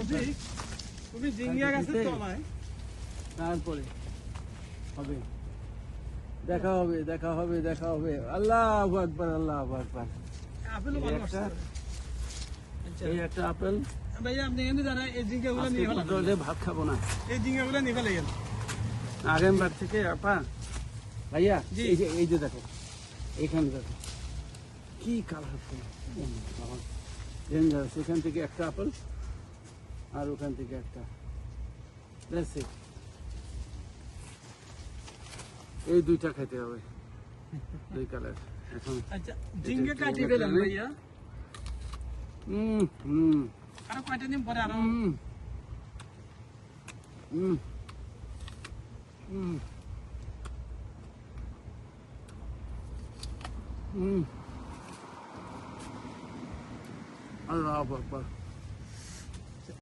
তুমি জিঙ্গা গাছের তলায় তারপরে হবে দেখা হবে দেখা হবে দেখা হবে আল্লাহু আকবার আল্লাহু আকবার আপেলও ভালো আসছে এই একটা আপেল ভাইয়া আপনি এমনি জানা এই জিঙ্গাগুলো নিয়ে ফেলা আজকে ভাত খাবো না এই জিঙ্গাগুলো নিয়ে ফেলে গেল আগেরবার থেকে আপা ভাইয়া জি। এই যে দেখো এইখানে দেখো কি কালার ডেঞ্জারাস এখান থেকে একটা আপেল আর ওখান থেকে একটা That's it. এই দুইটা খেতে হবে দুই কালার এখন আচ্ছা জিঙ্গা কাটি ফেলেন ভাইয়া আরো কয়টা দিন পরে আরো আল্লাহু আকবার